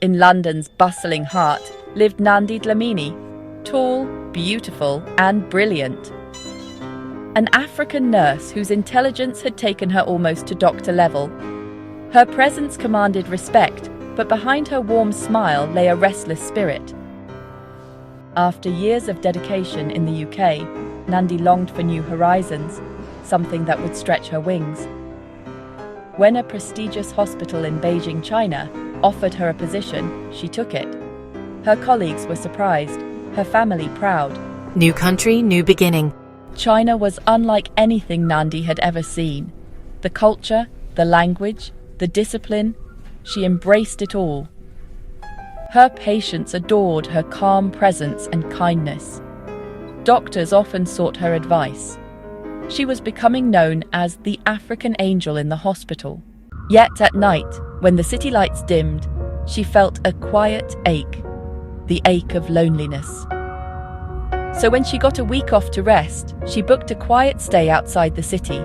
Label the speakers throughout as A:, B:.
A: In London's bustling heart lived Nandi Dlamini, tall, beautiful, and brilliant. An African nurse whose intelligence had taken her almost to doctor level. Her presence commanded respect, but behind her warm smile lay a restless spirit. After years of dedication in the UK, Nandi longed for new horizons, something that would stretch her wings. When a prestigious hospital in Beijing, China, offered her a position, she took it. Her colleagues were surprised, her family proud.
B: New country, new beginning.
A: China was unlike anything Nandi had ever seen. The culture, the language, the discipline, she embraced it all. Her patients adored her calm presence and kindness. Doctors often sought her advice. She was becoming known as the African angel in the hospital. Yet at night, when the city lights dimmed, she felt a quiet ache, the ache of loneliness. So when she got a week off to rest, she booked a quiet stay outside the city,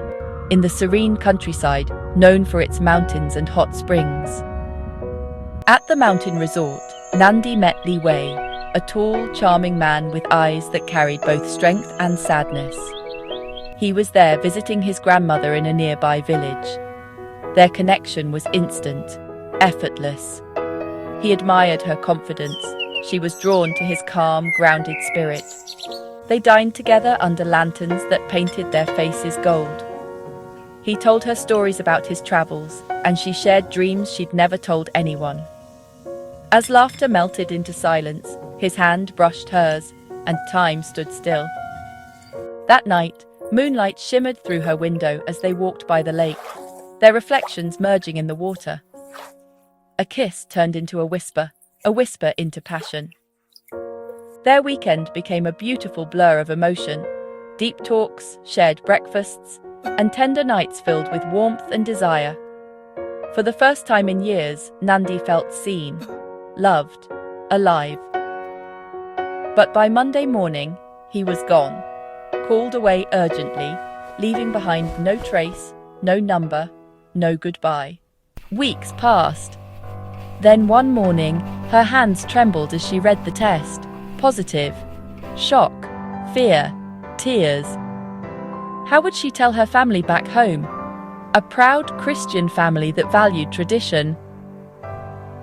A: in the serene countryside known for its mountains and hot springs. At the mountain resort, Nandi met Li Wei, a tall, charming man with eyes that carried both strength and sadness. He was there visiting his grandmother in a nearby village. Their connection was instant, effortless. He admired her confidence. She was drawn to his calm, grounded spirit. They dined together under lanterns that painted their faces gold. He told her stories about his travels, and she shared dreams she'd never told anyone. As laughter melted into silence, his hand brushed hers, and time stood still. That night, moonlight shimmered through her window as they walked by the lake, their reflections merging in the water. A kiss turned into a whisper into passion. Their weekend became a beautiful blur of emotion, deep talks, shared breakfasts, and tender nights filled with warmth and desire. For the first time in years, Nandi felt seen, loved, alive. But by Monday morning, he was gone, called away urgently, leaving behind no trace, no number, no goodbye. Weeks passed. Then one morning, her hands trembled as she read the test. Positive. Shock, fear, tears. How would she tell her family back home? A proud Christian family that valued tradition.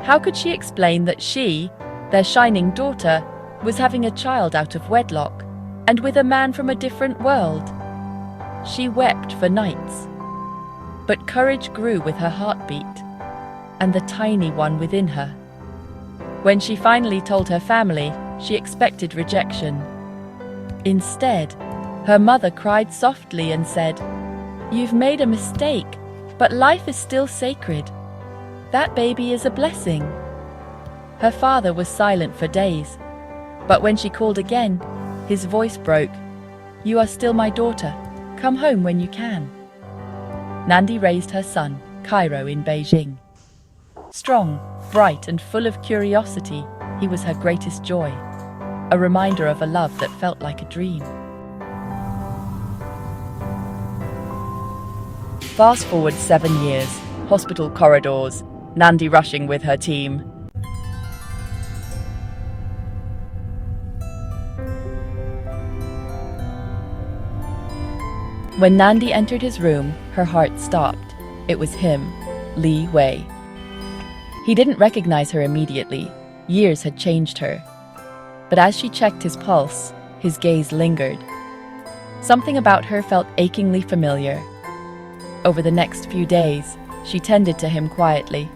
A: How could she explain that she, their shining daughter, was having a child out of wedlock, and with a man from a different world? She wept for nights. But courage grew with her heartbeat, and the tiny one within her. When she finally told her family, she expected rejection. Instead, her mother cried softly and said, "You've made a mistake, but life is still sacred. That baby is a blessing." Her father was silent for days, but when she called again, his voice broke. "You are still my daughter. Come home when you can." Nandi raised her son, Cairo, in Beijing. Strong, bright, and full of curiosity, he was her greatest joy, a reminder of a love that felt like a dream. Fast forward 7 years, hospital corridors, Nandi rushing with her team. When Nandi entered his room, her heart stopped. It was him, Li Wei. He didn't recognize her immediately. Years had changed her. But as she checked his pulse, his gaze lingered. Something about her felt achingly familiar. Over the next few days, she tended to him quietly.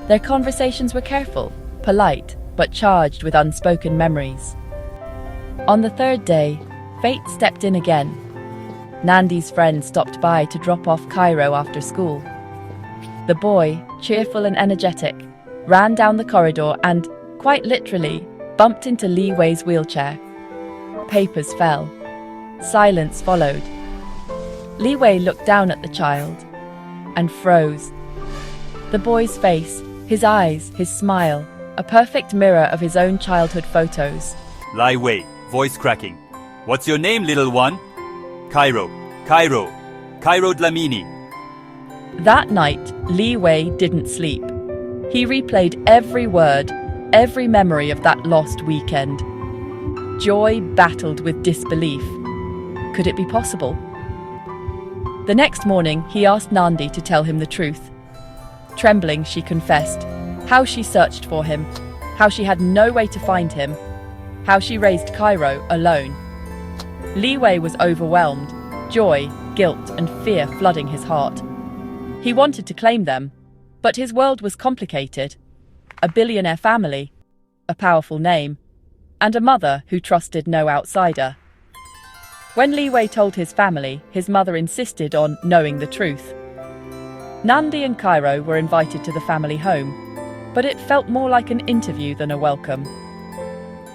A: Their conversations were careful, polite, but charged with unspoken memories. On the third day, fate stepped in again. Nandi's friend stopped by to drop off Cairo after school. The boy, cheerful and energetic, ran down the corridor and, quite literally, bumped into Li Wei's wheelchair. Papers fell. Silence followed. Li Wei looked down at the child and froze. The boy's face, his eyes, his smile, a perfect mirror of his own childhood photos.
C: Li Wei, voice cracking. What's your name, little one? Cairo, Cairo Dlamini.
A: That night, Li Wei didn't sleep. He replayed every word, every memory of that lost weekend. Joy battled with disbelief. Could it be possible? The next morning, he asked Nandi to tell him the truth. Trembling, she confessed how she searched for him, how she had no way to find him, how she raised Cairo alone. Li Wei was overwhelmed, joy, guilt, and fear flooding his heart. He wanted to claim them, but his world was complicated. A billionaire family, a powerful name, and a mother who trusted no outsider. When Li Wei told his family, his mother insisted on knowing the truth. Nandi and Cairo were invited to the family home, but it felt more like an interview than a welcome.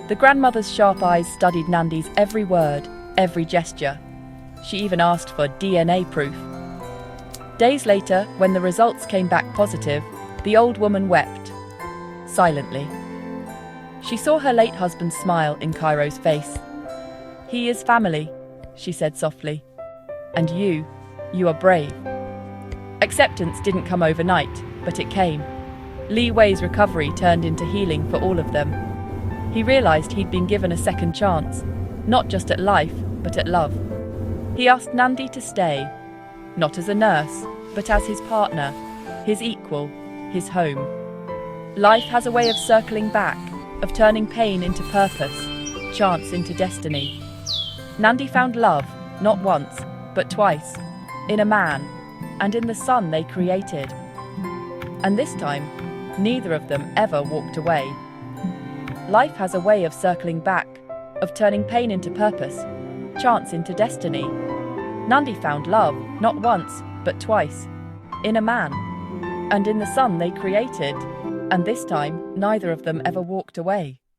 A: The grandmother's sharp eyes studied Nandi's every word, every gesture. She even asked for DNA proof. Days later, when the results came back positive, the old woman wept, silently. She saw her late husband smile in Cairo's face. "He is family," she said softly. "And you are brave." Acceptance didn't come overnight, but it came. Li Wei's recovery turned into healing for all of them. He realized he'd been given a second chance, not just at life, but at love. He asked Nandi to stay, not as a nurse, but as his partner, his equal, his home. Life has a way of circling back, of turning pain into purpose, chance into destiny. Nandi found love, not once, but twice, in a man, and in the son they created. And this time, neither of them ever walked away. Life has a way of circling back, of turning pain into purpose, chance into destiny. Nandi found love, not once, but twice, in a man, and in the son they created. And this time, neither of them ever walked away.